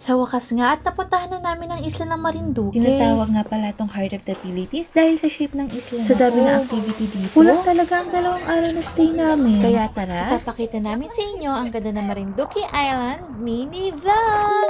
Sa wakas nga at napuntahan na namin ang isla ng Marinduque. Tinatawag nga pala itong Heart of the Philippines dahil sa shape ng isla Sa dami na ng activity dito, kulang talaga ang 2 araw na stay namin. Kaya tara, ipapakita namin sa inyo ang ganda ng Marinduque Island mini vlog!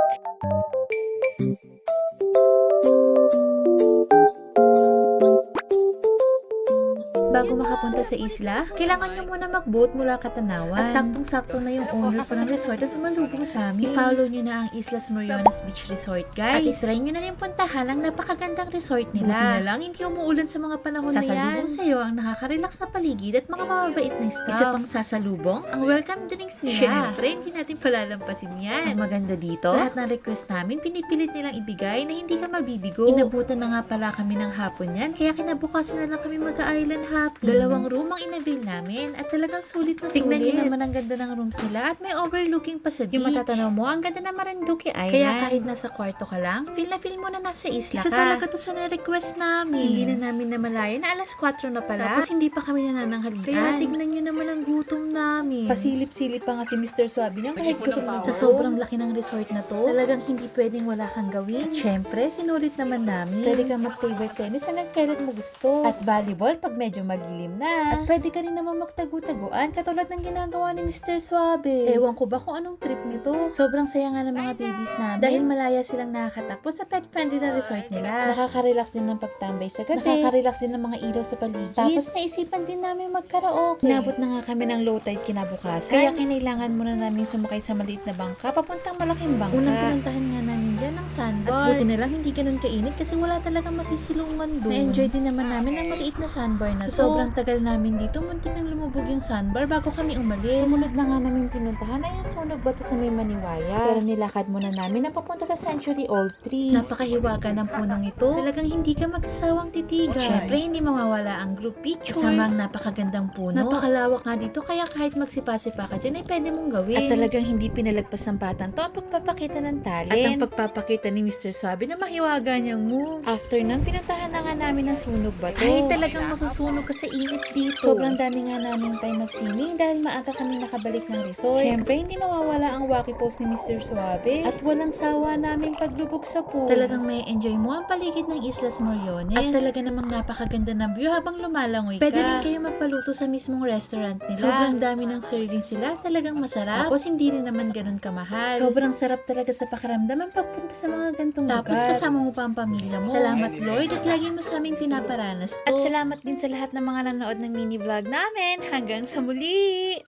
Bago makapunta sa isla, kailangan nyo muna mag-boat mula Katanawan. At saktong-sakto na yung owner po ng resort na sumalubong sa amin. I-follow nyo na ang Islas Moriones Beach Resort, guys. At i-try nyo na rin puntahan ang napakagandang resort nila. Buti na lang, hindi umuulan sa mga panahon na yan. Sasalubong sa'yo ang nakaka-relax na paligid at mga mababait na staff. Isa pang sasalubong, ang welcome drinks nila. Siyempre, hindi natin palalampasin yan. Ang maganda dito, lahat ng request namin, pinipilit nilang ibigay na hindi ka mabibigo. Inabutan na nga pala kami ng hapon yan, kaya kinabukasan na lang kami mag-island hopping. 2 room ang inavail namin at talagang sulit na sulit. Tignan nyo naman ang ganda ng rooms nila at may overlooking pa sa beach. Yung matatanaw mo, ang ganda ng Marinduque Island. Kaya kahit nasa kwarto ka lang, feel na feel mo na nasa isla ka. Isa talaga to sa na-request namin. Hindi na namin namalayan na alas 4 na pala. Tapos hindi pa kami nanananghalian. Kaya tignan nyo naman ang gutom namin. Pasilip-silip pa nga si Mr. Suabe niya kahit gutom na. Sa sobrang laki ng resort na to, talagang hindi pwedeng wala kang gawin. At syempre, sinulit naman namin. Pwede kang mag-table tennis hanggang kailan mo gusto. At volleyball pag medyo malilim na. At pwede ka rin naman magtagu-taguan katulad ng ginagawa ni Mr. Suabe. Ewan ko ba kung anong trip nito. Sobrang saya nga ng mga babies namin dahil malaya silang nakakatakbo sa pet-friendly na resort nila. Nakaka-relax din ng pagtambay sa gabi. Nakaka-relax din ng mga ilaw sa paligid. Tapos naisipan din namin mag-karaoke. Inabot na nga kami ng low tide kinabukasan. Kaya kinailangan muna namin sumakay sa maliit na bangka papuntang malaking bangka. Unang pinuntahan nga namin dyan ang sandbar. At buti na lang hindi ganun kainit kasi wala talagang masisilungan doon. Na-enjoy din naman namin ang maliit na sandbar na to. Sobrang tagal namin dito, muntik nang lumubog yung sandbar bago kami umalis. Sumunod na nga namin pinuntahan ay ang sunog bato sa may Maniwaya. Pero nilakad muna namin ang papunta sa Century Old Tree. Napakahiwaga ng punong ito. Talagang hindi ka magsasawang titigan. At syempre, hindi mawawala ang group pictures. Kasama ang napakagandang puno. Napakalawak nga dito kaya kahit magsipa-sipa ka dyan ay pwede mong gawin. At talagang hindi pinalagpas ng batang to ang pagpapakita ng talent. At ang pagpapakita ni Mr. Suabe na mahiwaga niyang moves. After nang pinuntahan na nga namin ang sunog bato. Ay talagang masusunog ka sa init dito. Sobrang dami nga namin time mag-swimming dahil maaga kami nakabalik ng resort. Syempre, hindi mawawala ang wacky pose ni Mr. Suabe. At walang sawa naming paglubog sa pool. Talagang may enjoy mo ang paligid ng Islas Moriones. At talaga namang napakaganda ng view habang lumalangoy ka. Pwede rin kayo magpaluto sa mismong restaurant nila. Sobrang dami ng serving sila. Talagang masarap. Tapos hindi rin naman ganun kamahal. Sobrang sarap talaga sa pakiramdam ang pagpunta sa mga gantong lugar. Tapos kasama mo pa ang pamilya mo. Salamat Lord at lagi mo sa aming pinaparanas to. At salamat din sa lahat ng mga nanood ng mini vlog namin. Hanggang sa muli!